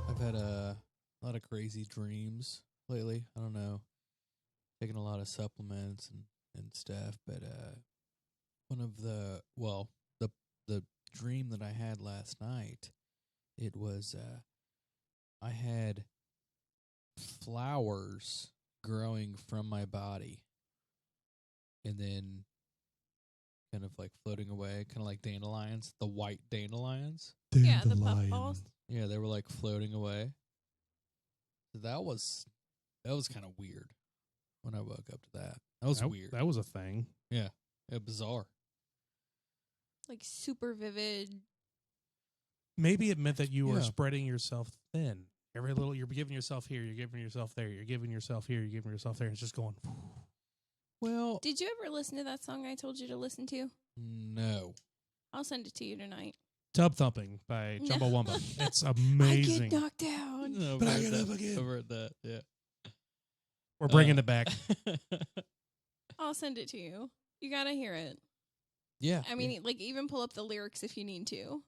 I've had a lot of crazy dreams lately. I don't know, taking a lot of supplements and stuff. But one of the the dream that I had last night, it was I had flowers growing from my body, and then kind of like floating away, kind of like dandelions, the white dandelions. Yeah, the puffballs. Yeah, they were like floating away. So that was kind of weird when I woke up to that. That was weird. That was a thing. Yeah, bizarre. Like super vivid. Maybe it meant that you were Yeah. spreading yourself thin. Every little, you're giving yourself here, you're giving yourself there, you're giving yourself here, you're giving yourself there. It's just going. Well, Did you ever listen to that song I told you to listen to? no. I'll send it to you tonight. Tub Thumping by No. Chumbawamba. It's I amazing. get knocked down. No, But I I've get heard up that. again. I've heard that. Yeah. We're bringing it back. I'll send it to you. You gotta hear it. Yeah. I mean, like, even pull up the lyrics if you need to.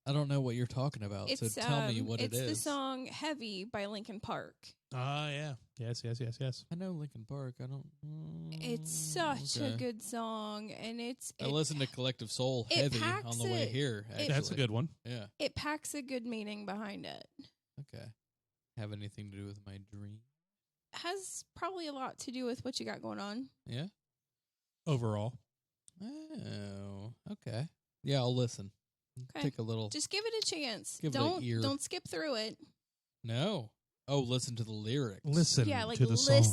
I don't know what you're talking about, so tell me what it is. It's the song "Heavy" by Linkin Park. Yeah. Yes. I know Linkin Park. I don't. It's such a okay. good song, and I listened to Collective Soul it Heavy packs on the way it- here. it- Actually. That's a good one. Yeah. It packs a good meaning behind it. Okay. Have anything to do with my dream? Has probably a lot to do with what you got going on. Yeah. Overall. Oh. Okay. Yeah, I'll listen. Okay. Take a little. Just give it a chance. Give it an ear. Don't skip through it. No. Oh, listen to the lyrics. Listen Yeah, like to the listen.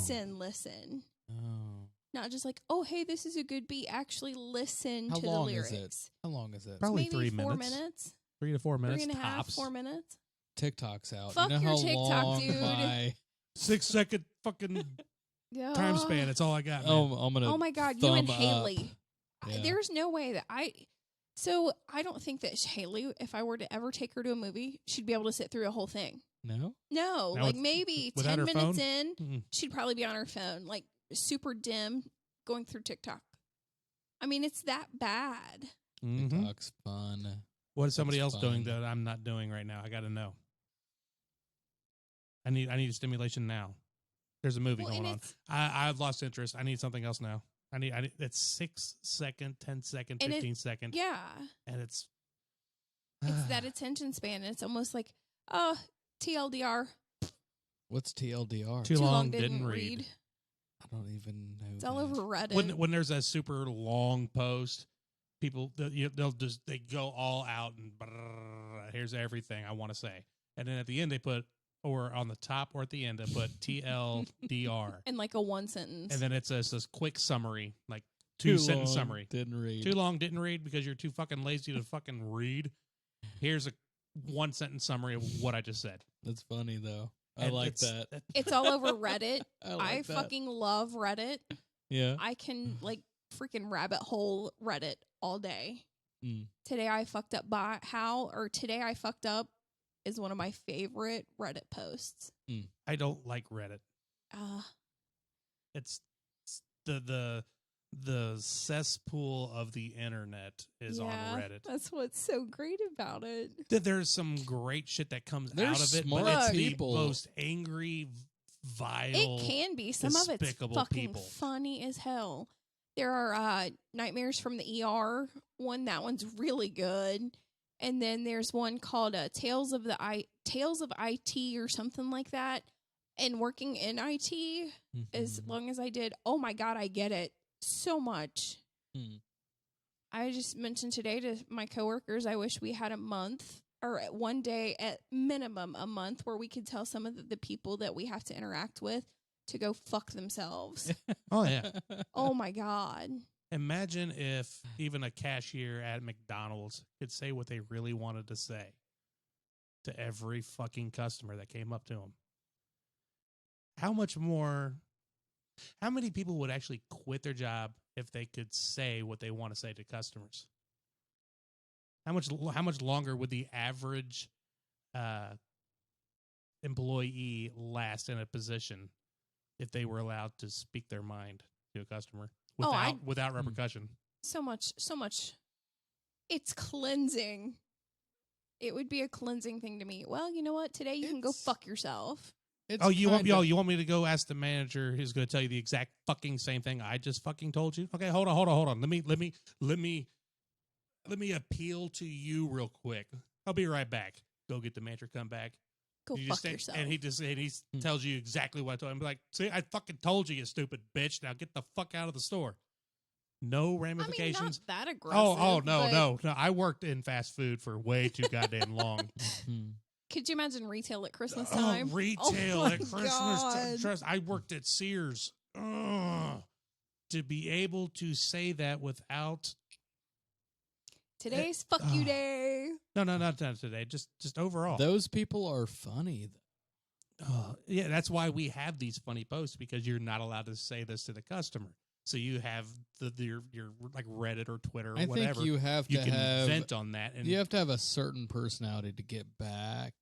song. Oh. Not just like, oh, hey, this is a good beat. Actually, listen How to the long is lyrics. it? How long is it? Probably Maybe 3 4 minutes. minutes. 3 to 4 minutes 3.5, tops. 4 minutes. TikTok's out. Fuck you know your how TikTok, long dude. my 6 second fucking Yeah. time span. That's all I got. Man. I'm gonna. Oh my God, you and thumb up. Haley. Yeah. There's no way that So I don't think that Haley, if I were to ever take her to a movie, she'd be able to sit through a whole thing. No. No, Now like with- maybe without 10 her minutes phone? in, Mm-mm. she'd probably be on her phone, like super dim, going through TikTok. I mean, it's that bad. Mhm. TikTok's fun. What is somebody That's else doing fun. that I'm not doing right now? I got to know. I need a stimulation now. There's a movie Well, and going on. it's- I've lost interest. I need something else now. I need it's 6 second, 10 second, And 15 second, Yeah. and it's It's that attention span. And it's almost like, oh, TLDR. What's TLDR? Too long, didn't read. I don't even know. It's all that. over Reddit. When there's a super long post, people they go all out and brrr, here's everything I want to say, and then at the end they put, or on the top or at the end they put TLDR, in like a one sentence. and then it's this quick summary, like Too two sentence long, summary. Didn't read. Too long, didn't read because you're too fucking lazy to fucking read. Here's a 1 sentence summary of what I just said. That's funny though. I And like it's- that. It's all over Reddit. I like I that. fucking love Reddit. Yeah. I can like freaking rabbit hole Reddit all day. Mm. Today I fucked up today I fucked up is one of my favorite Reddit posts. I don't like Reddit. It's the cesspool of the internet is on Reddit. That's what's so great about it. There's some great shit that comes There's out of it, smart but it's people. the most angry, vile. It can be. Some of it's despicable fucking people. funny as hell. There are Nightmares from the ER one. That one's really good. And then there's one called Tales of IT or something like that. And working in IT, as Mhm. long as I did, oh my God, I get it so much. Mm. I just mentioned today to my coworkers, I wish we had a month or one day at minimum a month where we could tell some of the people that we have to interact with to go fuck themselves. Oh yeah. Oh my God. Imagine if even a cashier at McDonald's could say what they really wanted to say to every fucking customer that came up to them. How many people would actually quit their job if they could say what they want to say to customers? How much longer would the average employee last in a position if they were allowed to speak their mind to a customer without repercussion. So much. It's cleansing. It would be a cleansing thing to me. Well, you know what? Today you can go fuck yourself. You want me to go ask the manager who's going to tell you the exact fucking same thing I just fucking told you? Okay, hold on. Let me appeal to you real quick. I'll be right back. Go get the manager, come back. Go fuck yourself. And he tells you exactly what I told him. Be like, see, I fucking told you, you stupid bitch. Now get the fuck out of the store. No ramifications. I mean, not that aggressive. No. I worked in fast food for way too goddamn long. Could you imagine retail at Christmas time? Retail at Christmas. I worked at Sears. To be able to say that without today's fuck you day. No, not today. Just overall. Those people are funny. Yeah, that's why we have these funny posts, because you're not allowed to say this to the customer. So you have your like Reddit or Twitter or whatever. I think you can vent on that. And you have to have a certain personality to get back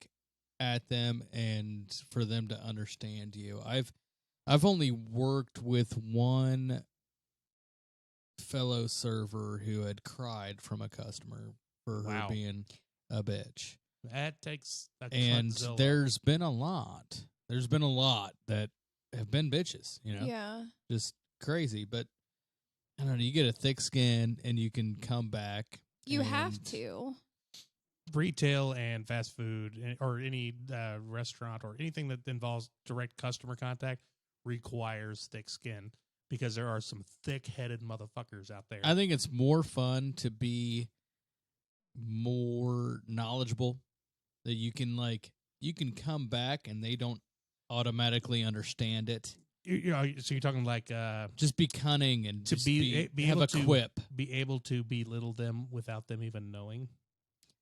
at them and for them to understand you. I've only worked with one fellow server who had cried from a customer for her being a bitch. That takes and there's been a lot. There's been a lot that have been bitches, Yeah. Just crazy, but I don't know, you get a thick skin and you can come back. You have to. Retail and fast food or any restaurant or anything that involves direct customer contact requires thick skin, because there are some thick-headed motherfuckers out there. I think it's more fun to be more knowledgeable, that you can come back and they don't automatically understand it. So you're talking like just be cunning and to be have a quip, be able to belittle them without them even knowing,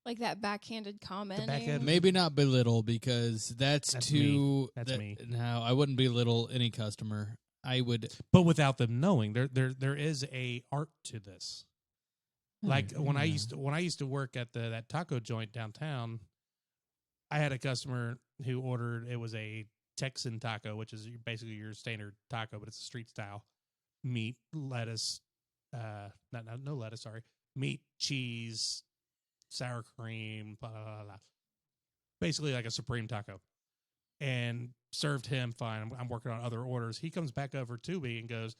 like that backhanded comment. Maybe not belittle, because that's too. That's me. No, I wouldn't belittle any customer. I would, but without them knowing, there is a art to this. Like when I used to work at that taco joint downtown, I had a customer who ordered, it was a Texan taco, which is basically your standard taco, but it's a street style. Meat, lettuce, no lettuce, sorry. Meat, cheese, sour cream, blah, blah, blah. Basically like a supreme taco. And served him fine. I'm working on other orders. He comes back over to me and goes,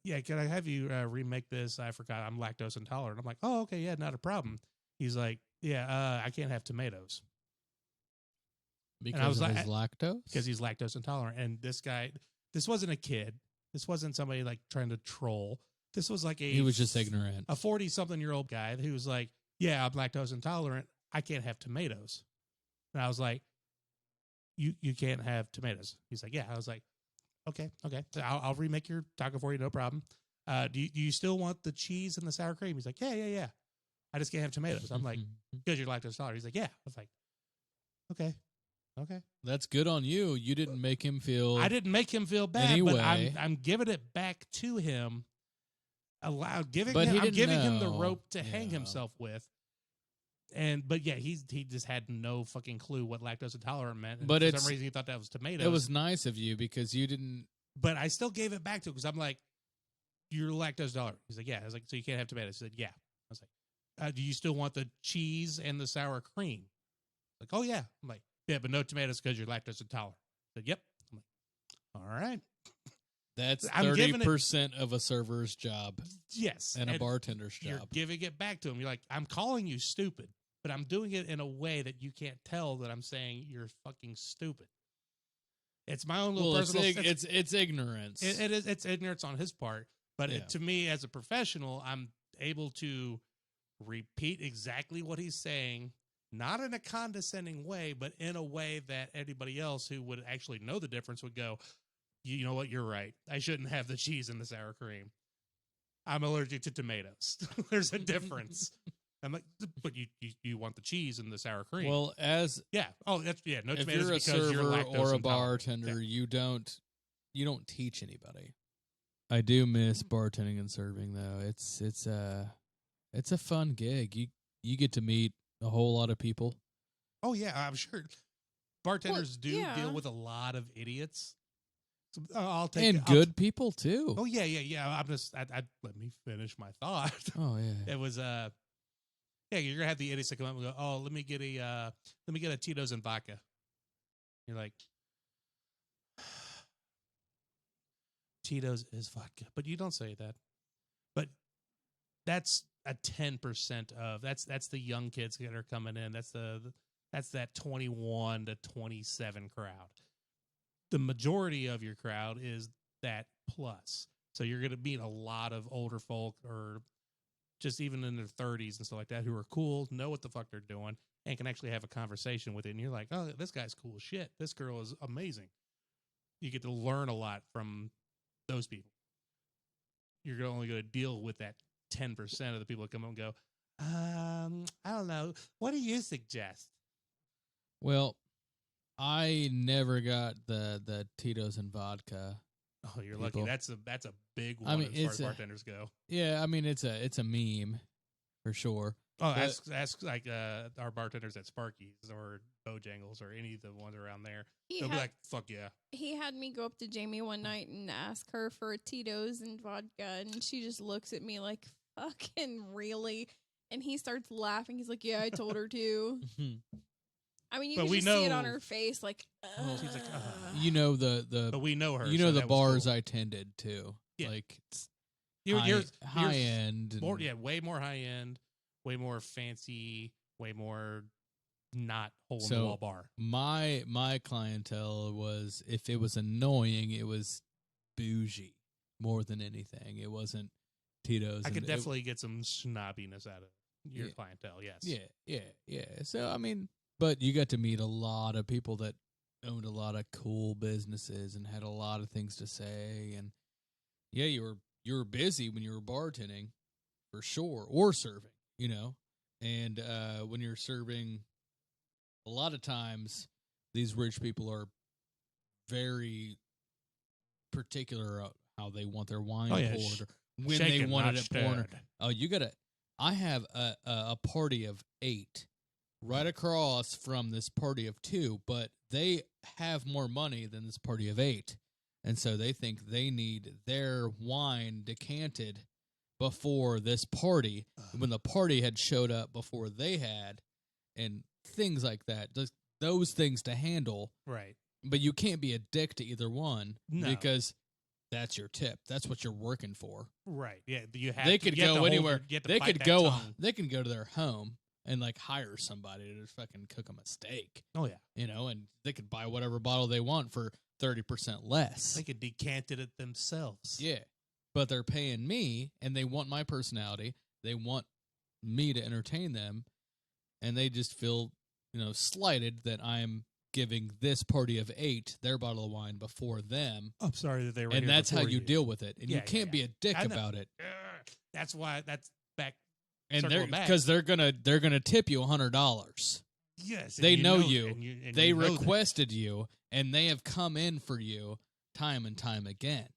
yeah, can I have you remake this? I forgot I'm lactose intolerant. I'm like, oh, okay, yeah, not a problem. He's like, yeah, I can't have tomatoes. Because of his lactose? Because he's lactose intolerant. And this guy, this wasn't a kid. This wasn't somebody like trying to troll. This was like he was just ignorant. A 40-something-year-old guy who was like, yeah, I'm lactose intolerant. I can't have tomatoes. And I was like, you can't have tomatoes. He's like, yeah. I was like, okay. So I'll remake your taco for you, no problem. Do you still want the cheese and the sour cream? He's like, yeah. I just can't have tomatoes. I'm like, because you're lactose intolerant. He's like, yeah. I was like, okay. That's good on you. You didn't make him feel. I didn't make him feel bad, anyway. But I'm giving it back to him. I'm giving him the rope to hang himself with. But he just had no fucking clue what lactose intolerant meant. And but for some reason he thought that was tomatoes. It was nice of you because you didn't. But I still gave it back to him because I'm like, you're lactose intolerant. He's like, yeah. I was like, so you can't have tomatoes. He said, yeah. I was like, do you still want the cheese and the sour cream? Like, oh yeah. I'm like, yeah, but no tomatoes because you're lactose intolerant. I said, yep. I'm like, all right. That's 30% of a server's job. Yes. And a bartender's job. You're giving it back to him. You're like, I'm calling you stupid, but I'm doing it in a way that you can't tell that I'm saying you're fucking stupid. It's my own little personal... It's ignorance. It is. It's ignorance on his part. But to me, as a professional, I'm able to repeat exactly what he's saying, not in a condescending way, but in a way that anybody else who would actually know the difference would go, you know what, you're right. I shouldn't have the cheese and the sour cream. I'm allergic to tomatoes. There's a difference. I'm like, but you want the cheese and the sour cream. Well, no tomatoes if you're a because server you're lactose or a intolerant. bartender, you don't teach anybody. I do miss bartending and serving though. It's a fun gig. You get to meet a whole lot of people Oh yeah, I'm sure bartenders do yeah. deal with a lot of idiots. So, I'll take And I'll- good people too. Oh yeah. I'm just. I let me finish my thought. Oh yeah. It was yeah. You're gonna have the idiots that come up and go, oh, let me get a Tito's and vodka. You're like, Tito's is vodka, but you don't say that. But that's a 10% of that's the young kids that are coming in. That's that 21 to 27 crowd. The majority of your crowd is that plus. So you're going to meet a lot of older folk or just even in their 30s and stuff like that who are cool, know what the fuck they're doing, and can actually have a conversation with it. And you're like, oh, this guy's cool as shit. This girl is amazing. You get to learn a lot from those people. You're only going to deal with that 10% of the people that come up and go, I don't know. What do you suggest? Well, I never got the Tito's and vodka. Oh, you're people. lucky. That's a big one I mean, as far it's as bartenders go. Yeah, I mean it's a meme for sure. Oh, But- ask like our bartenders at Sparky's or Bojangles or any of the ones around there. He They'll be had, like, "Fuck yeah!" he had me go up to Jamie one night and ask her for a Tito's and vodka, and she just looks at me like, fucking really? And he starts laughing. He's like, yeah, I told her to. I mean, you But can we just see it know- on her face, like, she's like, You know the But we know her. you know so the that was bars cool. I tended to. Yeah. Like it's You're high end. and- more, way more high end, way more fancy, way more not hole in the So- wall bar. My clientele was, if it was annoying, it was bougie more than anything. It wasn't Tito's. I and could it- definitely get some snobbiness out of your Yeah. clientele. Yes. Yeah. So I mean, but you got to meet a lot of people that owned a lot of cool businesses and had a lot of things to say, and yeah, you were busy when you were bartending, for sure, or serving, and when you're serving, a lot of times these rich people are very particular about how they want their wine Oh, yeah, poured, or when Shaken, they wanted not it poured. stirred. Oh, you gotta. I have a party of 8 right across from this party of 2, but they have more money than this party of 8, and so they think they need their wine decanted before this party, when the party had showed up before they had, and things like that. Just those things to handle, Right. but you can't be a dick to either one No. because that's your tip. That's what you're working for. Right. Yeah. You have. They to, could you have to go hold anywhere. your- you have to They bite could that go. tongue. They can go to their home and like hire somebody to just fucking cook them a steak, Oh yeah. and they could buy whatever bottle they want for 30% less. They could decant it themselves. Yeah, but they're paying me, and they want my personality. They want me to entertain them, and they just feel, slighted that I'm giving this party of 8 their bottle of wine before them, I'm sorry that they were. and here that's how before you deal with it. And Yeah, you can't yeah, be a dick I know. about it. That's why. That's back. And Circle back. because they're gonna tip you $100. Yes. and They know you. and They you know that. requested you, and they have come in for you time and time again.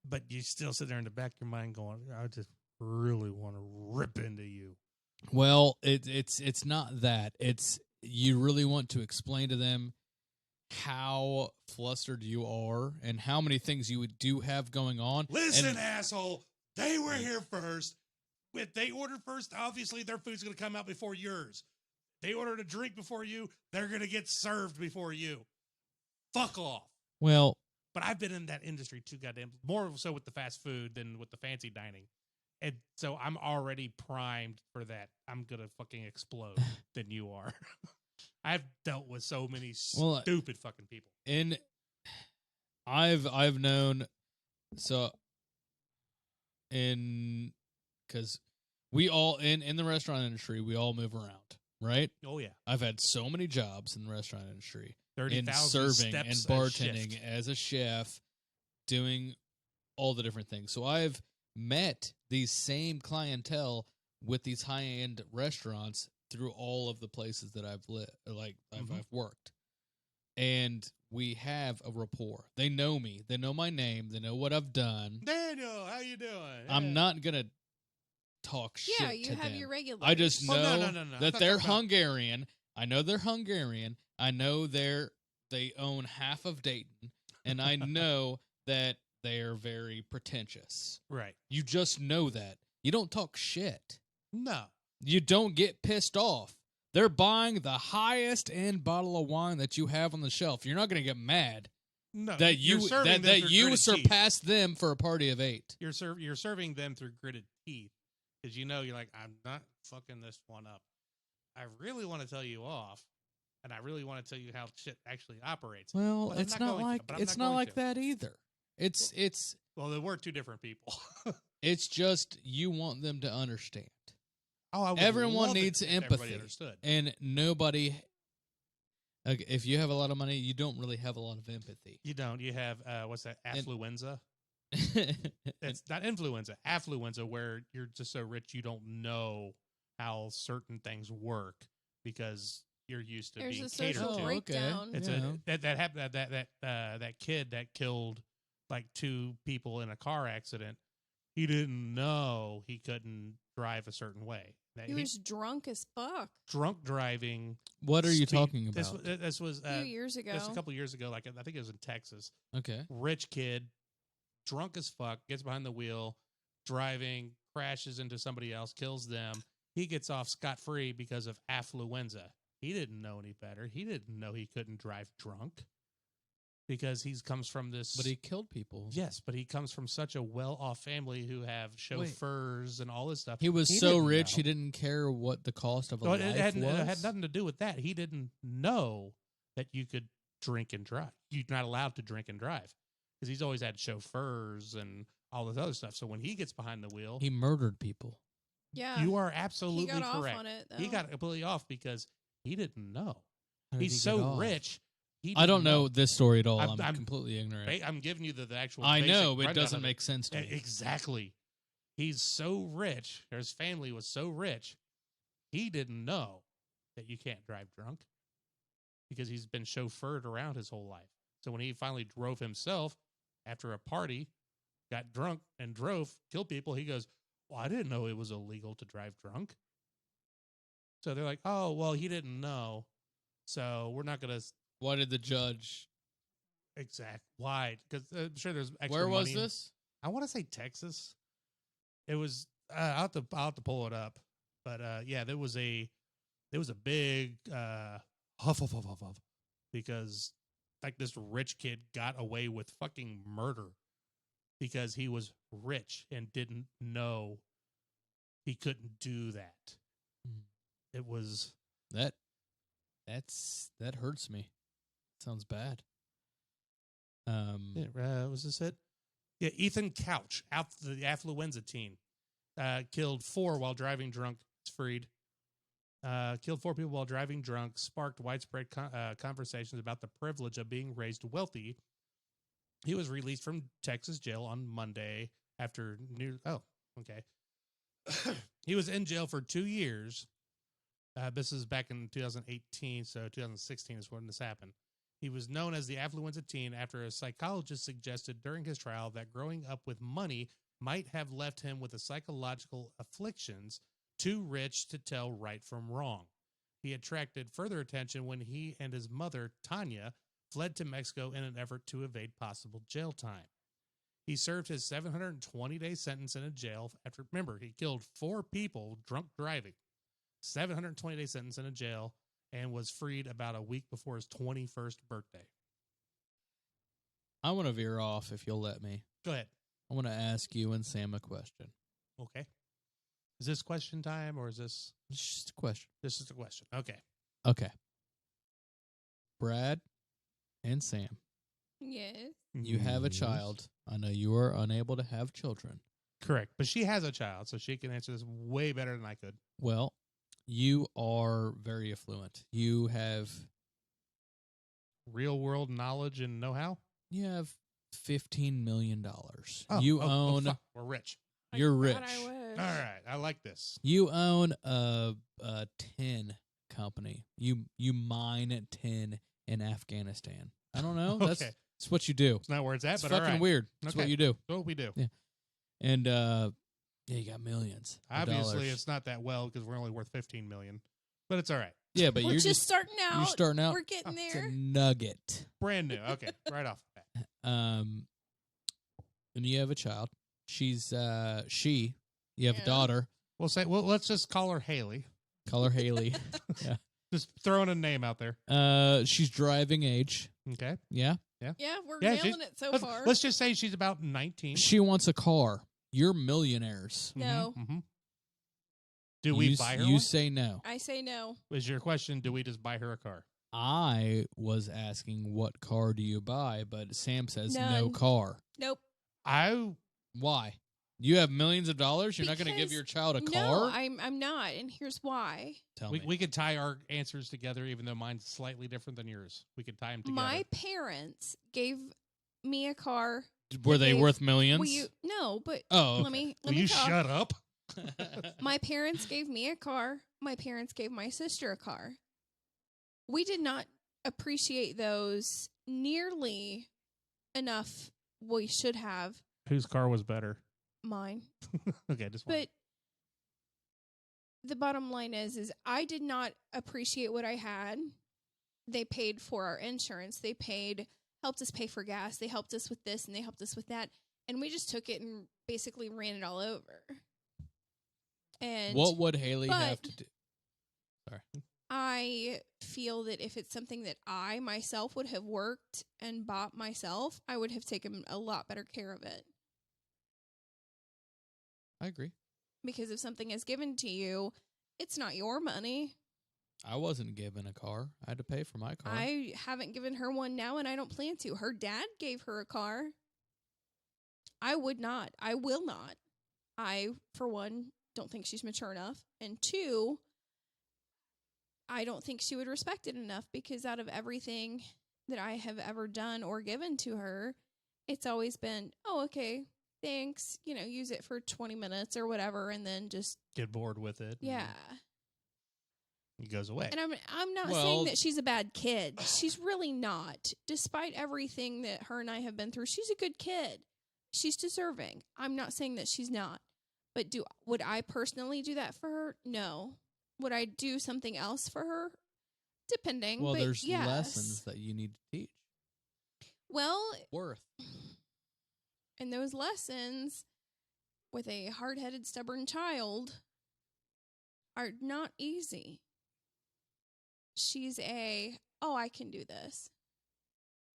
But you still sit there in the back of your mind going, I just really want to rip into you. Well, it's not that. It's you really want to explain to them how flustered you are and how many things you do have going on. Listen, And- asshole. They were here first. If they ordered first, obviously their food's going to come out before yours. They ordered a drink before you, they're going to get served before you. Fuck off. Well, But I've been in that industry too, goddamn. More so with the fast food than with the fancy dining. And so I'm already primed for that. I'm going to fucking explode than you are. I've dealt with so many Well, stupid fucking people. I've known, so because we all in the restaurant industry, we all move around, right? Oh, yeah. I've had so many jobs in the restaurant industry, in 30,000 serving and steps a bartending shift. as a chef, doing all the different things. So I've met these same clientele with these high-end restaurants through all of the places that I've Mhm. I've worked. And we have a rapport. They know me. They know my name. They know what I've done. Daniel, how you doing? I'm not going to talk shit yeah, you to have them. your regular. I just know Well, no. that I'm they're not talking about- Hungarian. I know they're Hungarian. I know they own half of Dayton, and I know that they are very pretentious. Right. You just know that. You don't talk shit. No. You don't get pissed off. They're buying the highest end bottle of wine that you have on the shelf. You're not going to get mad No. that you're you serving them that through you gritted surpassed them for a party of 8. teeth. You're serving them through gritted teeth because you're like, I'm not fucking this one up. I really want to tell you off, and I really want to tell you how shit actually operates. Well, But I'm it's not not going to, like but I'm it's not not going like to. that either. It's Well, they were two different people. it's just you want them to understand. Oh, I would Everyone love it needs if everybody empathy. understood. And nobody, like, if you have a lot of money, you don't really have a lot of empathy. You don't. You have what's that? Affluenza. And It's not influenza. Affluenza, where you're just so rich you don't know how certain things work because you're used to There's being a catered social to. breakdown. It's Yeah. that happened that kid that killed like 2 people in a car accident. He didn't know he couldn't drive a certain way. That He was drunk as fuck drunk driving. what are you speed- talking This, about? this was a few years ago. just a couple years ago. Like I think it was in Texas. Okay. Rich kid, drunk as fuck, gets behind the wheel, driving, crashes into somebody else, kills them. He gets off scot-free because of affluenza. He didn't know any better. He didn't know he couldn't drive drunk because he comes from this. But he killed people. Yes, but he comes from such a well-off family who have chauffeurs and all this stuff. He was so didn't rich, know. he didn't care what the cost of a So life it had was. nothing to do with that. He didn't know that you could drink and drive. You're not allowed to drink and drive because he's always had chauffeurs and all this other stuff. So when he gets behind the wheel, He murdered people. Yeah. you are He absolutely got off correct. on it, though. He got completely off because he didn't know. How did he He's get so off? rich. He I don't didn't know this story at all. I'm, I'm- completely ignorant. I'm giving you the actual. I basic know it rundown doesn't of make sense to me. Exactly. He's so rich. Or his family was so rich. He didn't know that you can't drive drunk because he's been chauffeured around his whole life. So when he finally drove himself after a party, got drunk and drove, killed people, he goes, "Well, I didn't know it was illegal to drive drunk." So they're like, "Oh, well, he didn't know. So we're not going to Why did the judge? why?" Because I'm sure there's extra Where was money. this? I want to say Texas. It was. I'll have to pull it up. But yeah, there was a big huff because like this rich kid got away with fucking murder because he was rich and didn't know he couldn't do that. Mhm. It was That hurts me. Sounds bad. was this it? Yeah, Ethan Couch, out the affluenza teen, killed 4 while driving drunk. It's freed. Killed 4 people while driving drunk. Sparked widespread conversations about the privilege of being raised wealthy. He was released from Texas jail on Monday after new. Oh, okay. He was in jail for 2 years. This is back in 2018, so 2016 is when this happened. He was known as the affluenza teen after a psychologist suggested during his trial that growing up with money might have left him with a psychological afflictions too rich to tell right from wrong. He attracted further attention when he and his mother, Tanya, fled to Mexico in an effort to evade possible jail time. He served his 720-day sentence in a jail after, remember, he killed 4 people drunk driving. 720-day sentence in a jail and was freed about a week before his 21st birthday. I want to veer off if you'll let me. Go ahead. I want to ask you and Sam a question. Okay. Is this question time or is this? It's just a question. This is the question. Okay. Okay. Brad and Sam, Yes. you have a child. I know you are unable to have children. Correct. But she has a child, so she can answer this way better than I could. Well, you are very affluent. You have Real world knowledge and know-how. $15 million. Oh, own. fuck. We're rich. You're God, rich. I wish. All right. I like this. You own a tin company. You mine tin in Afghanistan. I don't know. That's Okay. what you do. It's not where it's at, It's but all fucking right. weird. That's what Okay. you do. That's what we do. Yeah. And yeah, you got millions. of Obviously, dollars. it's not that well because we're only worth $15 million, but it's all right. Yeah, but We're you're just starting out. you're starting out. We're getting It's there. a nugget. Brand new. Okay, right off the bat. And you have a child. She's you have Yeah. a daughter. Let's just call her Haley. Call her Haley. Yeah. Just throwing a name out there. She's driving age. Okay. Yeah. Yeah, we're Yeah, she's- nailing it so far. Let's just say she's about 19. She wants a car. You're millionaires. No. Mhm. Do we buy her You one? say no. I say no. Is your question, do we just buy her a car? I was asking what car do you buy, but Sam says no None. car. Nope. Why? You have millions of dollars. You're not going to give Because- your child a No, car. I'm not, and here's why. Tell we, me. we could tie our answers together, even though mine's slightly different than yours. We could tie them together. My parents gave me a car. Were they gave- worth millions? No, but Oh, okay. let me Will me you talk. shut up? My parents gave me a car. My parents gave my sister a car. We did not appreciate those nearly enough. We should have Whose car was better? mine. Okay, just one. But the bottom line is I did not appreciate what I had. They paid for our insurance. They helped us pay for gas. They helped us with this and they helped us with that. And we just took it and basically ran it all over. And What would Haley have but- to do? Sorry. I feel that if it's something that I myself would have worked and bought myself, I would have taken a lot better care of it. I agree. Because if something is given to you, it's not your money. I wasn't given a car. I had to pay for my car. I haven't given her one now, and I don't plan to. Her dad gave her a car. I would not. I will not. I, for one, don't think she's mature enough. And two, I don't think she would respect it enough because out of everything that I have ever done or given to her, it's always been, oh, okay, thanks. Use it for 20 minutes or whatever, and then just, Get bored with it. and yeah. It goes away. And I'm not Well- saying that she's a bad kid. She's really not. Despite everything that her and I have been through, she's a good kid. She's deserving. I'm not saying that she's not. But would I personally do that for her? No. Would I do something else for her? Depending. well, but there's yes. lessons that you need to teach. Well, Worth. and those lessons with a hard-headed, stubborn child are not easy. She's I can do this.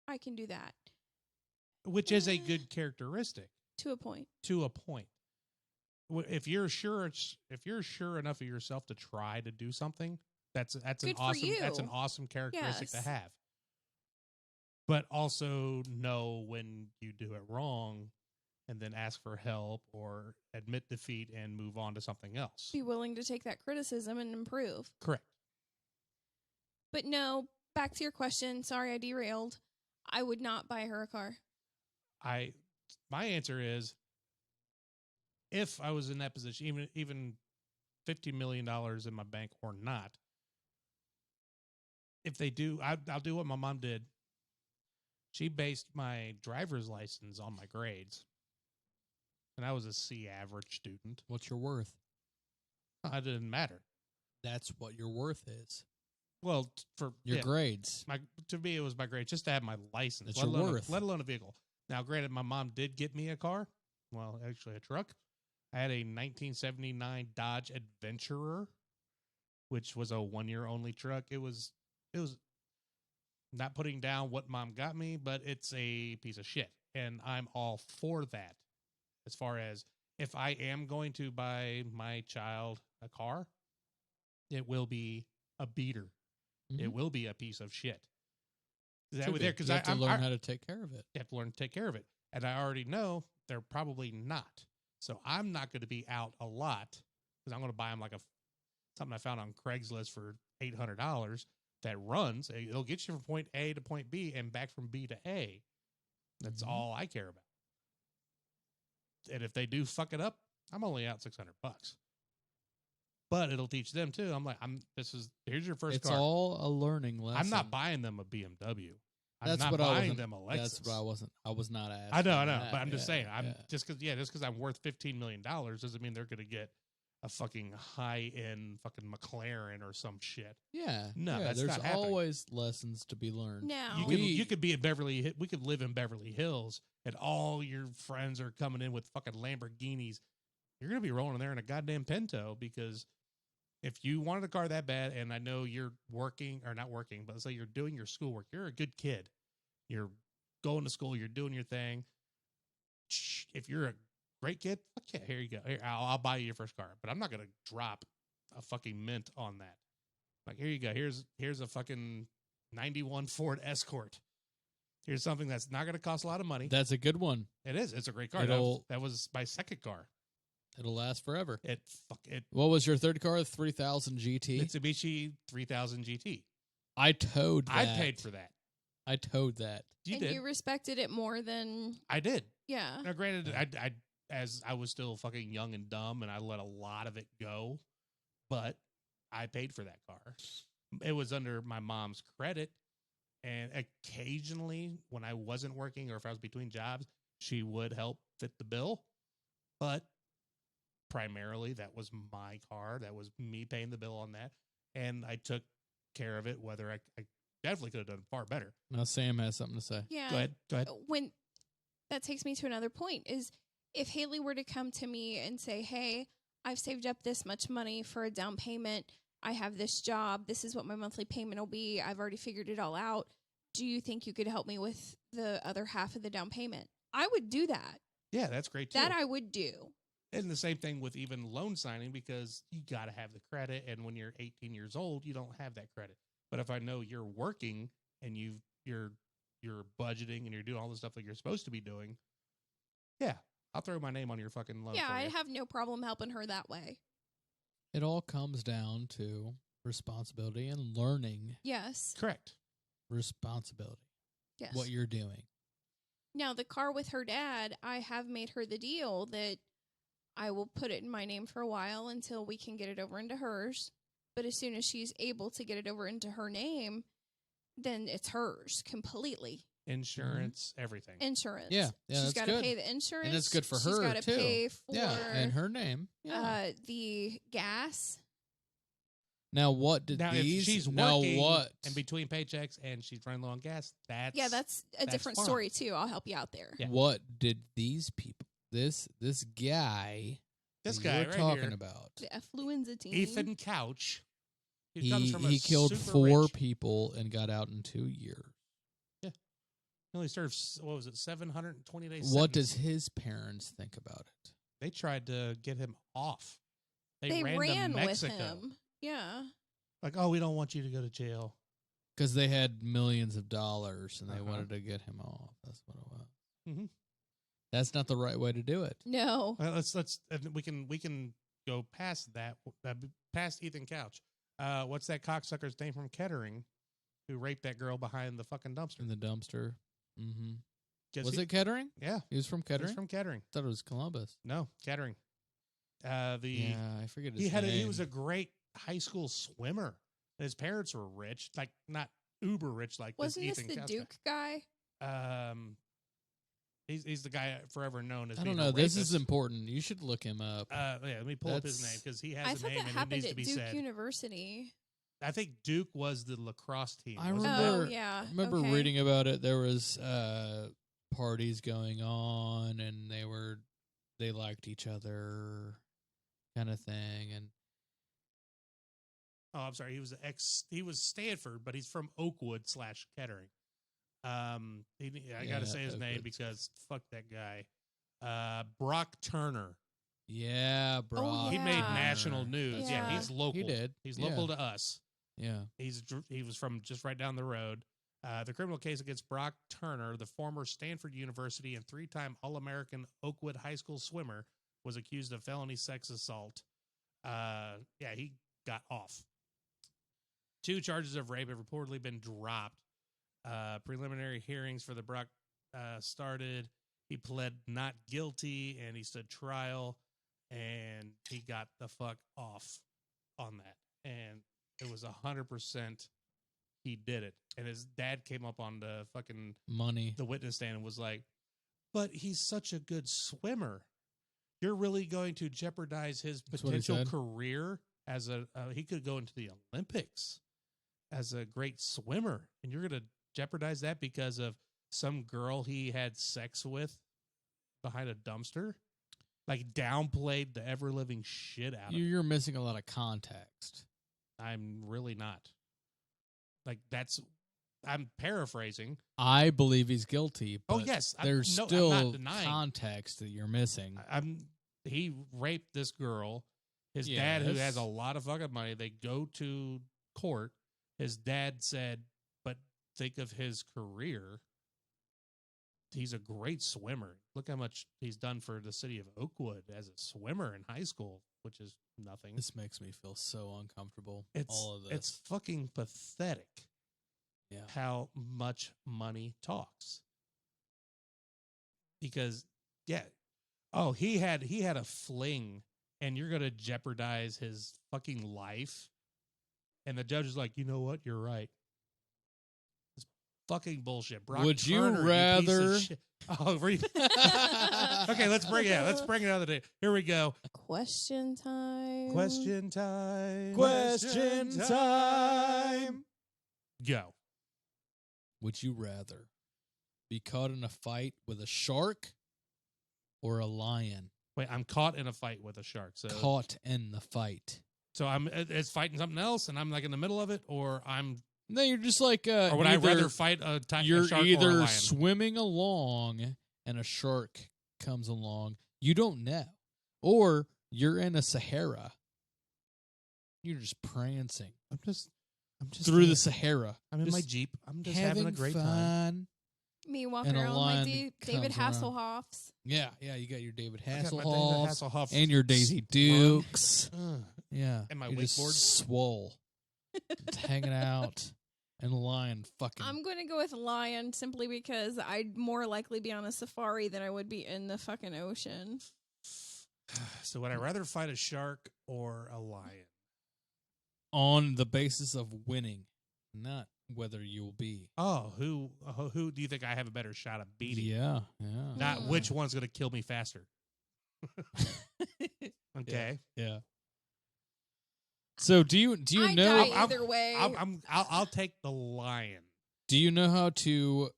I can do that. Which is a good characteristic To a point. to a point. If you're sure enough of yourself to try to do something, that's an Good for awesome you. that's an awesome characteristic Yes. to have. But also know when you do it wrong and then ask for help or admit defeat and move on to something else. Be willing to take that criticism and improve. Correct. But no, back to your question. Sorry I derailed. I would not buy her a car. My answer is, if I was in that position, even $50 million in my bank or not, if they do, I'll do what my mom did. She based my driver's license on my grades, and I was a C average student. What's your worth? It didn't matter. That's what your worth is. Well, for Your yeah, grades. to me, it was my grades just to have my license, That's let your alone worth. let alone a vehicle. Now, granted, my mom did get me a car. Well, actually, a truck. I had a 1979 Dodge Adventurer, which was a 1-year only truck. It was not putting down what mom got me, but it's a piece of shit, and I'm all for that. As far as if I am going to buy my child a car, it will be a beater. It Mhm. will be a piece of shit. That Should way be. there because you I have to learn how to take care of it. have to learn to take care of it, and I already know they're probably not. So I'm not going to be out a lot because I'm going to buy them like something I found on Craigslist for $800 that runs. It'll get you from point A to point B and back from B to A. That's Mhm. all I care about. And if they do fuck it up, I'm only out $600. But it'll teach them too. I'm like, here's your first It's car. all a learning lesson. I'm not buying them a BMW. I'm That's not what I buying wasn't- them a Lexus. That's what I wasn't. I was not asking. I know, that. but I'm just Yeah, saying. I'm yeah. just because I'm worth $15 million doesn't mean they're going to get a fucking high end fucking McLaren or some shit. Yeah. No, yeah, that's there's not happening. always lessons to be learned. Now, You could be in we could live in Beverly Hills, and all your friends are coming in with fucking Lamborghinis. You're gonna be rolling there in a goddamn Pinto, because if you wanted a car that bad, and I know you're working or not working, but let's say you're doing your schoolwork, you're a good kid. You're going to school, you're doing your thing. If you're a great kid, fuck yeah, here you go. Here, I'll buy you your first car, but I'm not gonna drop a fucking mint on that. Like, here you go. Here's a fucking 91 Ford Escort. Here's something that's not going to cost a lot of money. That's a good one. It is. It's a great car. That was my second car. It'll last forever. It. What was your third car? 3000 GT? Mitsubishi 3000 GT. I towed that. I paid for that. I towed that. You and did. you respected it more than I did. yeah. Now, granted, I as I was still fucking young and dumb, and I let a lot of it go, but I paid for that car. It was under my mom's credit, and occasionally when I wasn't working or if I was between jobs, she would help fit the bill. But primarily, that was my car. That was me paying the bill on that, and I took care of it. Whether I definitely could have done far better. Now Sam has something to say. Yeah. Go ahead. When that takes me to another point is if Haley were to come to me and say, "Hey, I've saved up this much money for a down payment. I have this job. This is what my monthly payment will be. I've already figured it all out. Do you think you could help me with the other half of the down payment?" I would do that. Yeah, that's great too. That I would do. And the same thing with even loan signing, because you got to have the credit. And when you're 18 years old, you don't have that credit. But if I know you're working and you're budgeting and you're doing all the stuff that you're supposed to be doing, yeah, I'll throw my name on your fucking loan. Yeah, for I you. have no problem helping her that way. It all comes down to responsibility and learning Yes. Correct. responsibility. Yes. What you're doing. Now, the car with her dad, I have made her the deal that I will put it in my name for a while until we can get it over into hers. But as soon as she's able to get it over into her name, then it's hers completely. Insurance, everything. Insurance. Yeah, she's that's got to good. pay the insurance. And it's good for She's her, gotta too. pay for Yeah, and her name. Yeah. the gas. Now, what did Now, these? if she's now, working what? in between paychecks and she's running low on gas, that's That's a different fine. story too. I'll help you out there. Yeah. What did these people? This guy. This that guy you're right talking here, about. The affluenza team. Ethan Couch. comes He from a he killed super 4 rich- people and got out in 2 years. He only served, what was it, 720 days? What sentence. does his parents think about it? They tried to get him off. They ran ran to with Mexico. him. Yeah. Like, oh, we don't want you to go to jail. Because they had millions of dollars and they Uh-huh. wanted to get him off. That's what it was. Mhm. That's not the right way to do it. No. Let's we can go past that, past Ethan Couch. What's that cocksucker's name from Kettering who raped that girl behind the fucking dumpster? In the dumpster. Mm-hmm. 'Cause Was he- it Kettering? Yeah, He was from Kettering? he's from Kettering. I thought it was Columbus. No, Kettering. Yeah, I forget his He name. was a great high school swimmer. His parents were rich, like not uber rich like Wasn't this this Ethan the Couch Duke guy? guy. He's the guy forever known as. I don't being a know. This rapist. is important. You should look him up. Yeah, let me pull up his That's- name because he I has a thought name that and it happened needs to at be Duke said. University. I think Duke was the lacrosse team. I wasn't remember- Oh, yeah. I remember okay. reading about it. There was parties going on, and they liked each other, kind of thing. And Oh, I'm sorry. He was Stanford, but he's from Oakwood / Kettering. I got Yeah, to say his name Oakwood. because fuck that guy. Brock Turner. yeah, bro, He made Yeah. national news. Yeah, Yeah. he's local. He did. He's Yeah. local to us. Yeah, He was from just right down the road. The criminal case against Brock Turner, the former Stanford University and 3-time All-American Oakwood High School swimmer, was accused of felony sex assault. He got off. 2 charges of rape have reportedly been dropped. Preliminary hearings for the Brock started. He pled not guilty and he stood trial, and he got the fuck off on that. And it was 100% he did it. And his dad came up on the fucking money. the witness stand and was like, "But he's such a good swimmer. you're really going to jeopardize his That's what he potential said. career as he could go into the Olympics as a great swimmer, and you're going to jeopardize that because of some girl he had sex with behind a dumpster. Like downplayed the ever living shit out of it. You're missing a lot of context. I'm really not. Like I'm paraphrasing. I believe he's guilty. But Oh yes, there's I'm still not denying. context that you're missing. He raped this girl. His dad, who Yes. has a lot of fucking money, they go to court. His dad said, "But think of his career. He's a great swimmer. Look how much he's done for the city of Oakwood as a swimmer in high school, which is nothing. This makes me feel so uncomfortable. All of this. It's fucking pathetic Yeah. how much money talks. Because he had a fling, and you're gonna jeopardize his fucking life. And the judge is like, you know what? You're right. It's fucking bullshit. Brock Would you Turner, piece of rather- shit. Oh, okay, let's bring it out. Let's bring it out of the day. Here we go. Question time. Question time. Question time. Go. Would you rather be caught in a fight with a shark or a lion? Wait, I'm caught in a fight with a shark. So Caught in the fight. So it's fighting something else, and I'm like in the middle of it, or No, you're just like or would I rather fight a you're shark or a either lion? swimming along and a shark comes along. You don't know. Or you're in a Sahara. You're just prancing I'm just through the Sahara. I'm in my just Jeep. I'm just having a great time. fun. Me walking And a around like lion David comes around. Hasselhoffs. Yeah, you got your David I got my David Hasselhoff Hasselhoff and your Daisy Dukes. Ugh. Yeah. And my you're just wakeboard. swole. Just hanging out and a lion fucking. I'm going to go with lion simply because I'd more likely be on a safari than I would be in the fucking ocean. So would I rather fight a shark or a lion? on the basis of winning, not whether you'll be. Oh, who do you think I have a better shot of beating? Yeah. Not which one's going to kill me faster. Okay. Yeah. So do you I know die either way. I'll take the lion. do you know how to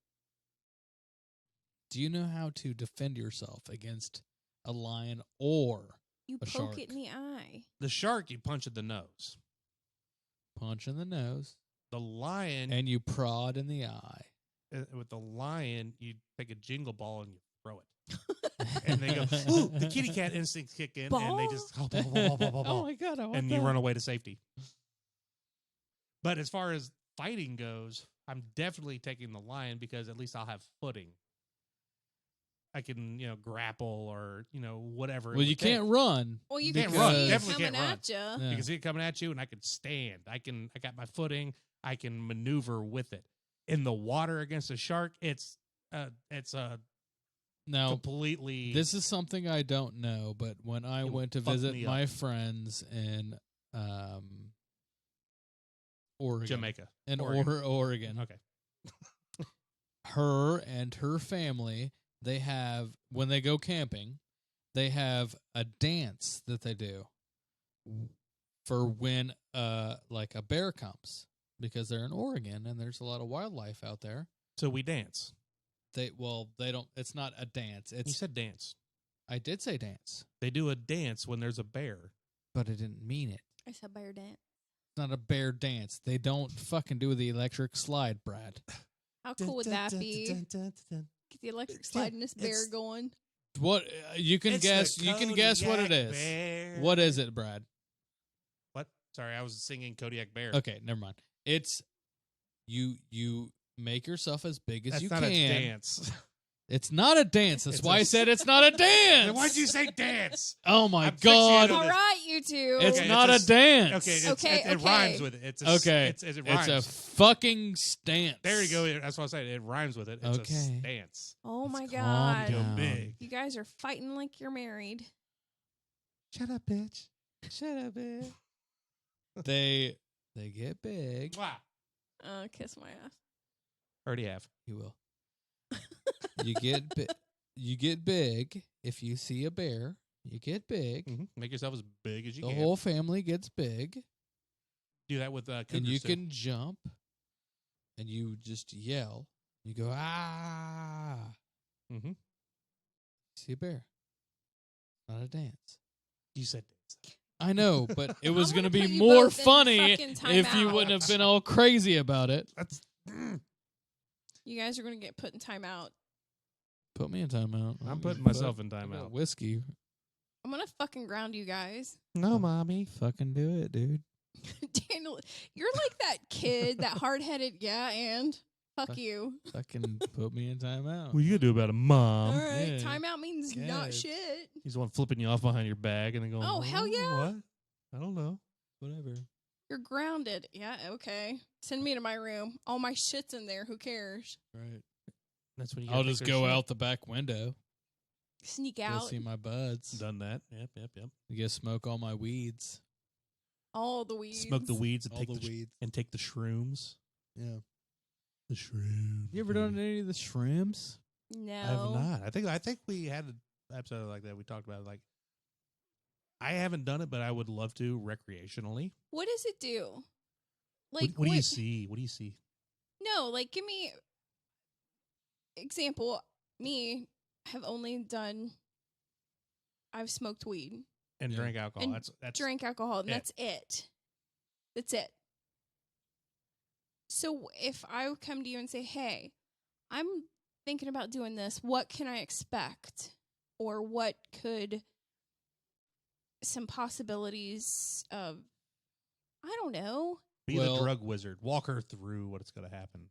defend yourself against a lion or you a poke shark? it in the eye. The shark, you punch in the nose. Punch in the nose The lion, and you prod in the eye. with the lion, you take a jingle ball and you throw it. And they go, ooh, the kitty cat instincts kick in, and they just, Oh my god! I want and you that. run away to safety. But as far as fighting goes, I'm definitely taking the lion because at least I'll have footing. I can, grapple or, whatever. it Well, you would take. can't run. Well, you Can't can run. see it Definitely coming can't at you. Yeah. You can see it coming at you, and I can stand. I got my footing. I can maneuver with it. In the water against a shark, it's a Now, completely. this is something I don't know, but when I It would went to fuck visit me my up. friends in Oregon, Jamaica. in Oregon. Oregon, Okay. her and her family, they have, when they go camping, they have a dance that they do for when like a bear comes, because they're in Oregon and there's a lot of wildlife out there. So we dance. They don't, it's not a dance. You It's said dance. I did say dance, They do a dance when there's a bear. but I didn't mean it. I said bear dance. It's not a bear dance. They don't fucking do the electric slide, Brad. How cool would that be? Get the electric slide and this bear it's- going. What you can It's guess? the You can guess what it Kodiak is. Bear. What is it, Brad? What? Sorry, I was singing Kodiak Bear. Okay, never mind. It's you make yourself as big as That's you not can. a dance. It's not a dance. That's It's why a I said it's not a dance. Then why'd you say dance? Oh my I'm god! fixated on All this. right, you two. It's Okay, not it's a dance. Okay, Okay, it okay. rhymes with it. It's Okay. It It's rhymes. a fucking stance. There you go. That's what I said. It rhymes with it. It's Okay. a stance. Oh my Calm god. Go down. big. You guys are fighting like you're married. Shut up, bitch. Shut up, bitch. They get big. Wow. Kiss my ass. Already have. You will. You get big if you see a bear You get big. Make yourself as big as you The can. whole family gets big. Do that with cougars And you too. can jump. And you just yell. You go, ah. Mm-hmm. See a bear. Not a dance. You said dance. I know, but it was I'm going to gonna be put you more both in funny fucking if you timeout. wouldn't have been all crazy about it. That's You guys are going to get put in timeout. Put me in timeout. I'm putting myself in I got timeout. whiskey. I'm going to fucking ground you guys. No, mommy. Fucking do it, dude. Daniel, you're like that kid, that hard-headed, yeah, and fuck Fuck. you. Fucking put me in timeout. What are you gonna do about it, mom? All right, yeah. timeout means not Yes. shit. He's the one flipping you off behind your bag and then going, Oh, hell yeah. What? I don't know. Whatever. You're grounded. Yeah, okay. Send me to my room. All my shit's in there. Who cares? Right. That's when you. I'll gotta just take their go shit. out the back window. Sneak Go out. see my buds. Done that. Yep. You go smoke all my weeds. All the weeds. Smoke the weeds and All take the the weeds. and take the shrooms. Yeah. The shrooms. You ever done any of the shrooms? No. I have not. I think we had an episode like that. We talked about it. Like, I haven't done it, but I would love to recreationally. What does it do? What, Like, what do you see? What do you see? No, like, give me example. Me have only done. I've smoked weed, And Yeah. drink alcohol. And That's drank alcohol, and it. that's it. That's it. So if I come to you and say, "Hey, I'm thinking about doing this. What can I expect, or what could some possibilities of? I don't know. be Well- the drug wizard. Walk her through what it's going to happen.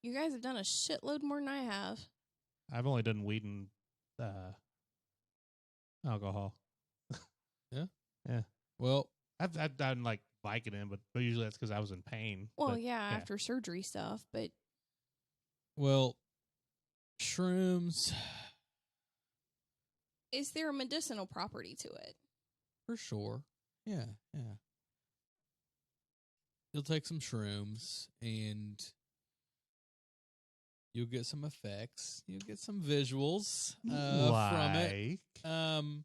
You guys have done a shitload more than I have. I've only done weed and alcohol. Well, I've done like Vicodin, but usually that's because I was in pain. Well, But, yeah, after surgery stuff, but shrooms is there a medicinal property to it? for sure. Yeah. You'll take some shrooms and you'll get some effects. You'll get some visuals from it. The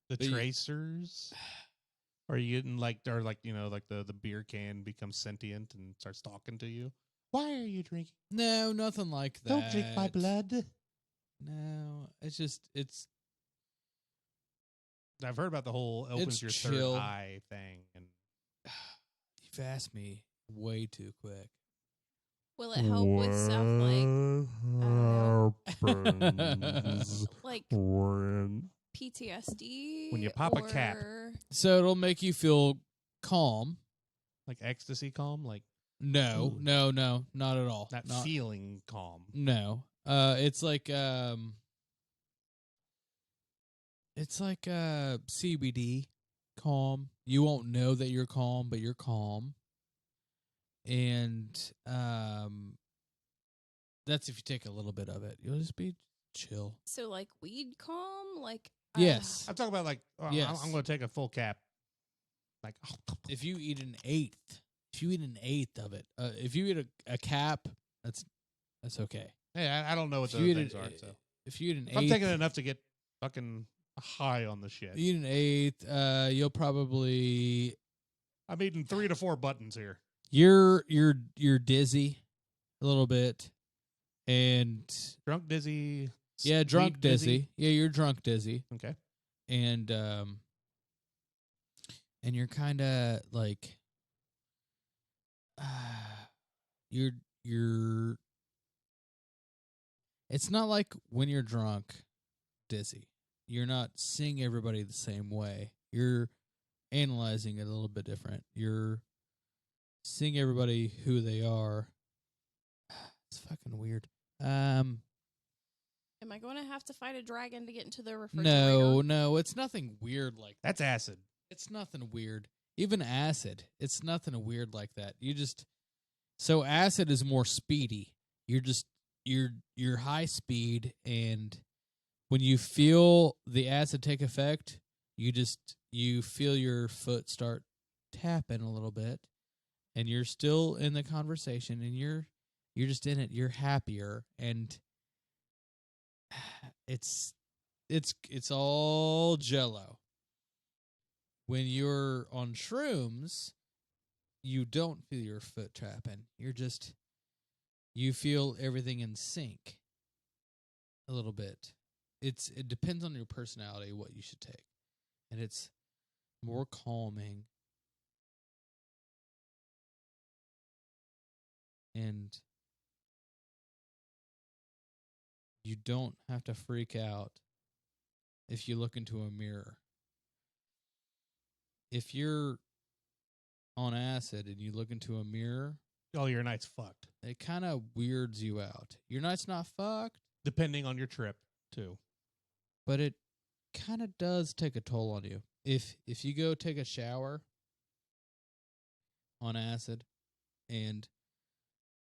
but you- tracers. Are you getting like, or like, you know, like the beer can becomes sentient and starts talking to you? Why are you drinking? No, nothing like that. Don't drink my blood. No, it's I've heard about the whole opens It's your chill. third eye thing, and you've asked me way too quick. Will it help with stuff like when PTSD? When you pop a cap. or- So it'll make you feel calm. like ecstasy calm, like No, Ooh. no, not at all. not Not- feeling calm. No. It's like CBD calm. You won't know that you're calm, but you're calm. And that's if you take a little bit of it. You'll just be chill. So like weed calm, like Yes. I'm talking about like Yes. I'm going to take a full cap. Like If you eat an eighth of it, if you eat a cap, that's okay. hey, I don't know what If those you things eat are. an, So if you eat an if I'm eighth, taking enough to get fucking high on the shit. you eat an eighth, you'll probably I'm eating 3 to 4 buttons here. you're dizzy a little bit, and Drunk, dizzy. yeah, drunk sweet, dizzy. Yeah, you're drunk dizzy, Okay. and you're kind of like you're. It's not like when you're drunk, dizzy. You're not seeing everybody the same way. You're analyzing it a little bit different. You're seeing everybody who they are. It's fucking weird. am I going to have to fight a dragon to get into the refrigerator? No, it's nothing weird like that. That's acid. It's nothing weird. Even acid, it's nothing weird like that. So acid is more speedy. You're high speed, and when you feel the acid take effect, you feel your foot start tapping a little bit, and you're still in the conversation, and you're just in it. You're happier, and it's it's all jello. When you're on shrooms, you don't feel your foot tapping. You feel everything in sync a little bit. It depends on your personality what you should take. And it's more calming. And you don't have to freak out if you look into a mirror. If you're on acid and you look into a mirror, Oh, your night's fucked. it kind of weirds you out. Your night's not fucked, Depending on your trip, too. but it kind of does take a toll on you. If you go take a shower on acid and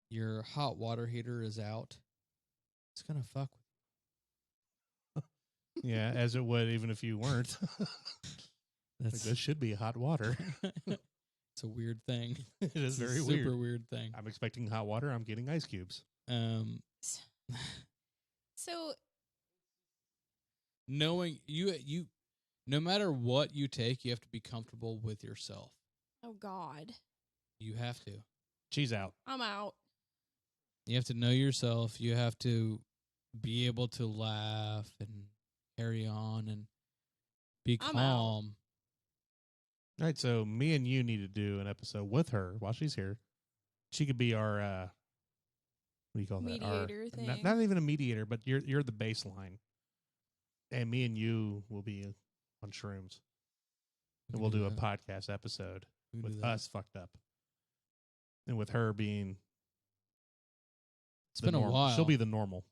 your hot water heater is out, it's gonna fuck with Yeah, as it would even if you weren't. Like, That's this should be hot water. it's a weird thing. It is It's a very super weird. weird thing. I'm expecting hot water. I'm getting ice cubes. So Knowing you no matter what you take, you have to be comfortable with yourself. oh God, You have to. Cheese out. I'm out. You have to know yourself. You have to be able to laugh and carry on and be I'm out. calm. All right, so me and you need to do an episode with her while she's here. She could be our what do you call that? Mediator Our, thing. not even a mediator, but you're the baseline, and me and you will be on shrooms, We and can we'll do a that. podcast episode We can do with that. us fucked up, and with her being. It's the been a normal. while. She'll be the normal.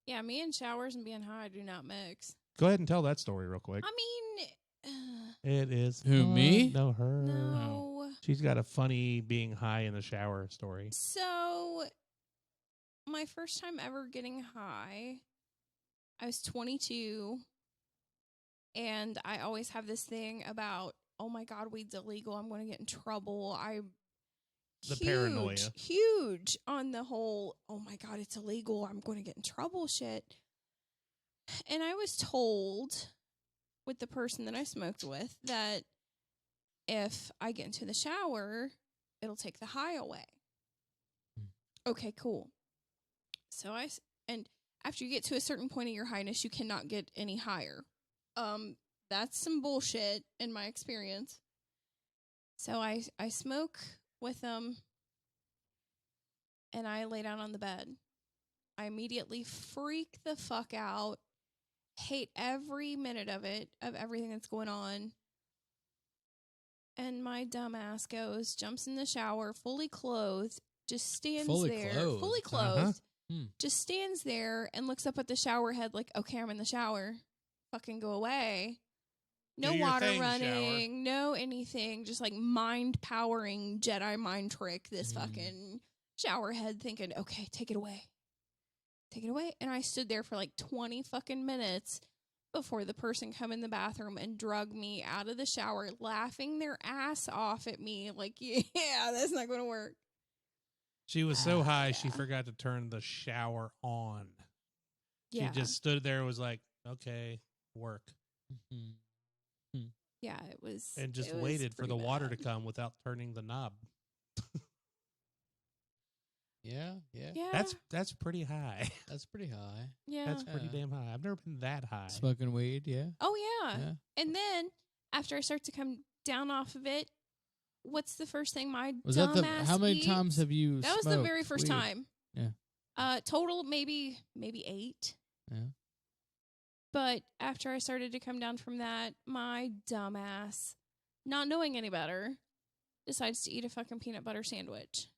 Yeah, me and showers and being high do not mix. Go ahead and tell that story real quick. I mean, It is Who, fun. me? No, her. no. She's got a funny being high in the shower story. So, my first time ever getting high, I was 22, and I always have this thing about, oh my God, weed's illegal. I'm going to get in trouble. The paranoia. Huge on the whole, oh my God, it's illegal. I'm going to get in trouble shit. And I was told with the person that I smoked with that if I get into the shower, it'll take the high away. Okay, cool. So and after you get to a certain point of your highness, you cannot get any higher. That's some bullshit in my experience. So I smoke with them, and I lay down on the bed. I immediately freak the fuck out, hate every minute of it, of everything that's going on. And my dumb ass jumps in the shower, fully clothed, just stands Fully there, clothed? fully Uh-huh. clothed, Hmm. just stands there and looks up at the shower head like, okay, I'm in the shower. Fucking go away. No Do your water thing, shower. running, no anything, just like mind powering Jedi mind trick. This fucking shower head thinking, okay, take it away. Take it away. And I stood there for like 20 fucking minutes before the person come in the bathroom and drug me out of the shower, laughing their ass off at me like, yeah, that's not going to work. She was so high, she Yeah. forgot to turn the shower on. Yeah. She just stood there and was like, okay, work. Mhm. Yeah, it was. And just it was waited for the pretty water to bad. come without turning the knob. Yeah. Yeah. That's pretty high. That's pretty high. yeah. That's pretty Yeah. damn high. I've never been that high. Smoking weed, yeah. Oh, yeah. Yeah. And then after I start to come down off of it, what's the first thing my Was that the dumbass how many eats? times have you That was the smoked very first weed? time. Yeah. Total maybe 8. Yeah. But after I started to come down from that, my dumbass, not knowing any better, decides to eat a fucking peanut butter sandwich.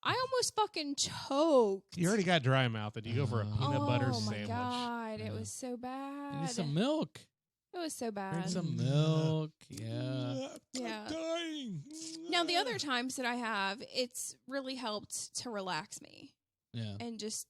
I almost fucking choked. You already got dry mouth, and you go for a peanut butter Oh my sandwich. God, Yeah. it was so You bad. need some milk. It was so bad. Drink some milk. Yeah. Yeah. I'm dying. Now, the other times that I have, it's really helped to relax me Yeah. and just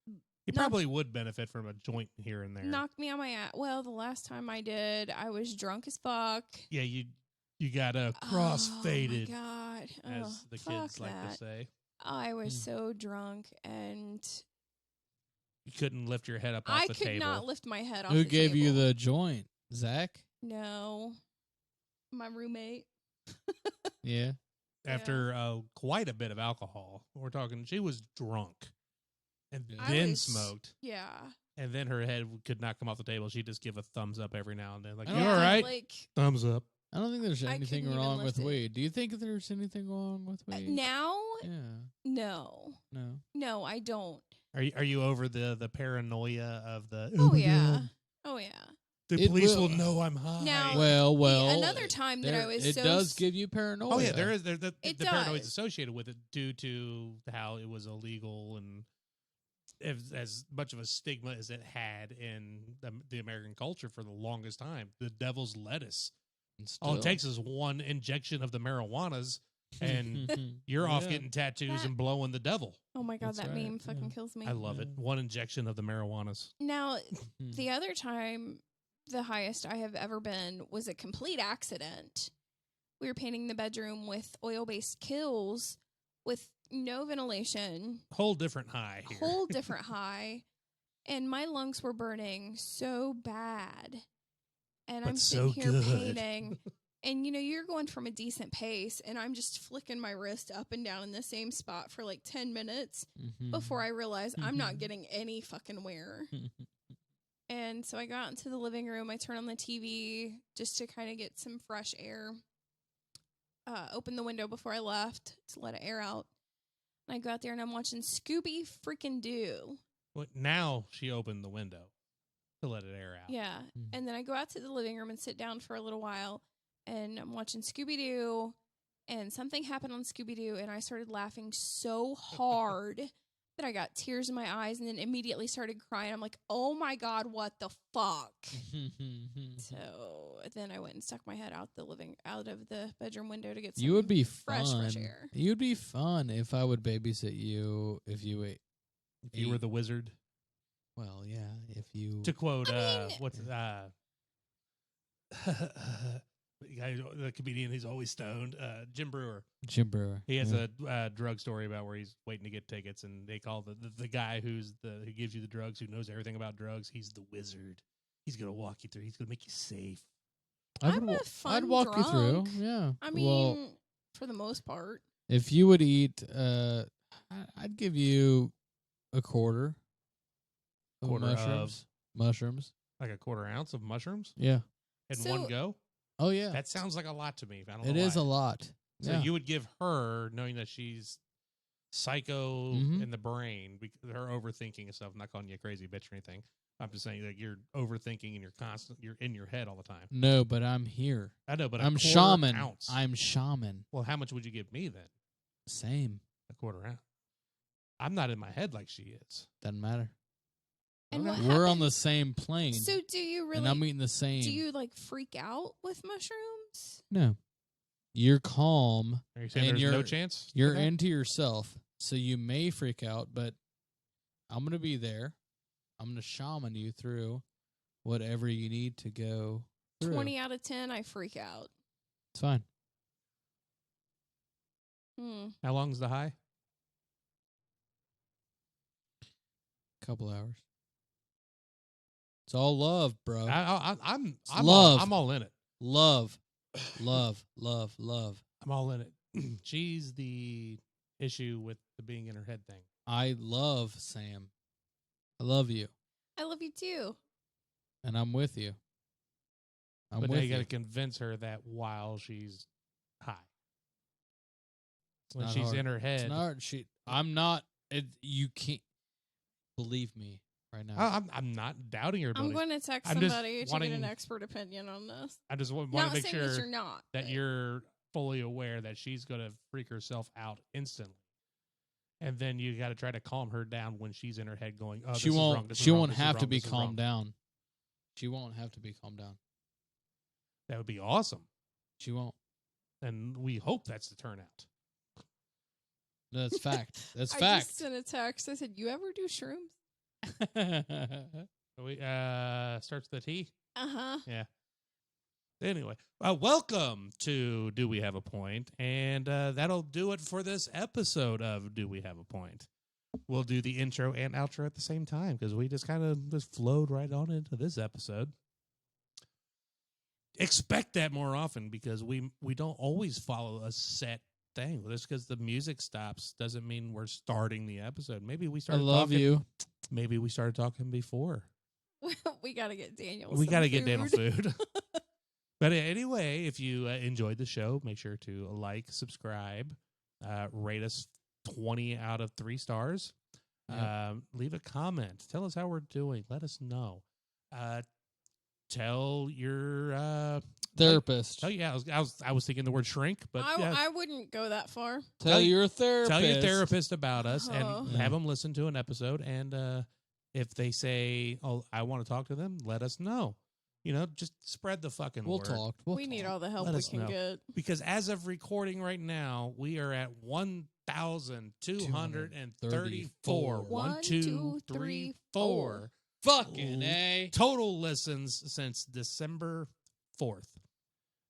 You No. probably would benefit from a joint here and there. knock me on my ass. Well, the last time I did, I was drunk as fuck. Yeah, you got a cross-faded, Oh, my God. as the fuck kids like that. to say. I was Mm. so drunk, and You couldn't lift your head up off I the could table. not lift my head off Who the gave you table. the joint? Zach? No. My roommate. Yeah. After quite a bit of alcohol. We're talking, she was drunk and Yeah. I then was- smoked. Yeah. And then her head could not come off the table. She'd just give a thumbs up every now and then. Like, I you don't all think, right? Like, Thumbs up. I don't think there's I anything couldn't even wrong with lift it. weed. Do you think there's anything wrong with weed? now, Yeah. no. No. No, I don't. Are you over the paranoia of the? Oh, my yeah. God, Oh, yeah. the It police will will- know I'm high. Now- Well. another time that I was it so does s- give you paranoia. oh yeah, there is the It paranoia is does. associated with it due to how it was illegal and as much of a stigma as it had in the American culture for the longest time. The devil's lettuce. All it takes is one injection of the marijuanas, and you're off Yeah. getting tattoos That- and blowing the devil. Oh my God, That's that right, meme fucking yeah. kills me. I love it. Yeah. One injection of the marijuanas. Now, Hmm. the other time, the highest I have ever been was a complete accident. We were painting the bedroom with oil-based kills with no ventilation, Whole different high here. whole different high, and my lungs were burning so bad. And But I'm so sitting here good. painting, and you're going from a decent pace, and I'm just flicking my wrist up and down in the same spot for like 10 minutes Mhm. before I realize I'm not Mhm. getting any fucking wear. And so I got into the living room. I turned on the TV just to kind of get some fresh air. Opened the window before I left to let it air out. And I go out there and I'm watching Scooby freaking Doo. Well, now she opened the window to let it air out. Yeah. Mhm. And then I go out to the living room and sit down for a little while. And I'm watching Scooby Doo. And something happened on Scooby Doo. And I started laughing so hard that I got tears in my eyes and then immediately started crying. I'm like, oh my God, what the fuck? So then I went and stuck my head out of the bedroom window to get some You would be fresh fun. air. You'd be fun if I would babysit you. If you ate. If you were the wizard. Well, yeah. If you. To quote, I mean- what's the comedian, he's always stoned, Jim Brewer. Jim Brewer. He has yeah. a drug story about where he's waiting to get tickets, and they call the guy who gives you the drugs, who knows everything about drugs. He's the wizard. He's gonna walk you through. He's gonna make you safe. I'm a fun I'd walk you drunk. through. Yeah. I mean, well, for the most part. if you would eat, I'd give you a quarter. Of Quarter of- mushrooms. Mushrooms. Like a quarter ounce of mushrooms Yeah. in So- one go. Oh yeah. That sounds like a lot to me. I don't know It is why. a lot. So Yeah. you would give her, knowing that she's psycho Mhm. in the brain, her overthinking and stuff. I'm not calling you a crazy bitch or anything. I'm just saying that you're overthinking and you're in your head all the time. No, but I'm here. I know, but I'm a quarter shaman. ounce. I'm shaman. Well, how much would you give me then? Same. A quarter ounce. I'm not in my head like she is. Doesn't matter. And what We're on the happens- same plane. So do you and I'm really eating the same. do you like freak out with mushrooms? No. You're calm. Are you saying And there's no you're- chance? You're for that? into yourself. So you may freak out, but I'm going to be there. I'm going to shaman you through whatever you need to go through. 20 out of 10, I freak out. It's fine. How long's the high? Couple hours. It's all love, bro. I'm love. I'm all in it. Love. Love. Love. Love. I'm all in it. She's the issue with the being in her head thing. I love Sam. I love you. I love you too. And I'm with you. I'm But now with you got to you. convince her that while she's high, It's when not she's hard. in her head, It's not. I'm not. You can't believe me right now. I'm not doubting her I'm ability. going to text I'm just somebody to get wanting- an expert opinion on this. I just want Not to make saying that sure you're not. that but- you're fully aware that she's going to freak herself out instantly. And then you got to try to calm her down when she's in her head going, oh, she this won't. is wrong, this is She wrong, won't this is have to wrong, be this is wrong." calmed down. She won't have to be calmed down. That would be awesome. She won't. And we hope that's the turnout. No, that's fact. That's I fact. just sent a text. I said, "You ever do shrooms?" We starts with the T. Uh-huh. Anyway, welcome to Do We Have a Point? And that'll do it for this episode of Do We Have a Point? we'll do the intro and outro at the same time because we just kind of just flowed right on into this episode. Expect that more often because we don't always follow a set thing. Just because the music stops doesn't mean we're starting the episode. Maybe we I started love talking, you. Maybe we started talking before. We got to get Daniel. We some got to get Daniel food. food. But anyway, if you enjoyed the show, make sure to like, subscribe, rate us 20 out of 3 stars. Yep. Leave a comment. Tell us how we're doing. Let us know. Tell your Therapist. oh yeah, I was thinking the word shrink, but yeah, I wouldn't go that far. Tell your therapist. tell your therapist about us Oh. and Yeah. have them listen to an episode. And if they say, "Oh, I want to talk to them," let us know. Just spread the fucking We'll word. talk. We need all the help Let we us can know. get. Because as of recording right now, we are at 1,234. 1, 2, 3, 4 Fucking A. total listens since December 4th.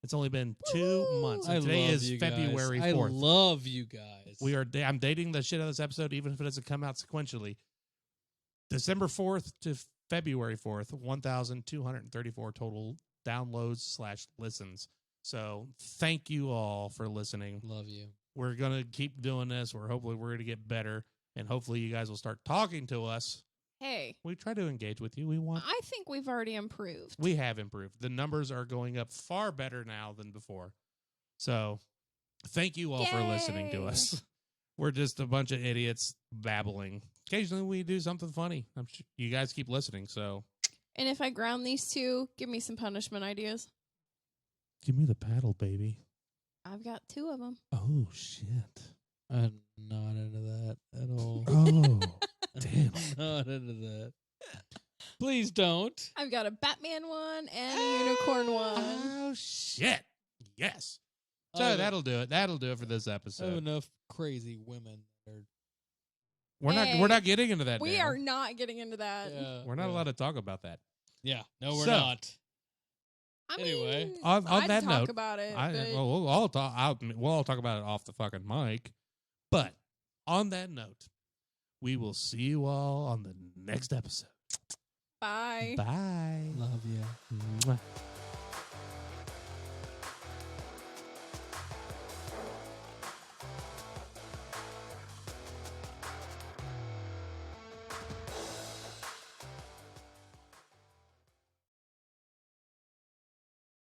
It's only been 2 months. I And today love is you February guys. 4th. I love you guys. I'm dating the shit out of this episode, even if it doesn't come out sequentially. December 4th to February 4th, 1,234 total downloads / listens. So thank you all for listening. Love you. We're going to keep doing this. Hopefully we're going to get better. And hopefully you guys will start talking to us. Hey, We try to engage with you. I think we've already improved. We have improved. The numbers are going up far better now than before. So thank you all for listening to Yay. us. We're just a bunch of idiots babbling. Occasionally we do something funny. I'm sure you guys keep listening. So And if I ground these two, give me some punishment ideas. give me the paddle, baby. I've got 2 of them. Oh, shit. I'm not into that at all. Oh, damn. I'm not into that. Please don't. I've got a Batman one and a unicorn one. Oh, shit. Yes. I So have- that'll do it. That'll do it for this I have episode. enough crazy women that are. Hey, We're not getting into that. We Daniel. are not getting into that. Yeah, We're not allowed to talk about that. Yeah, no, we're So- not. I Anyway, mean, on I'd that talk note, about it. I, but well, we'll all talk. We'll all talk about it off the fucking mic. But on that note, we will see you all on the next episode. bye. Bye. Love you. Mwah.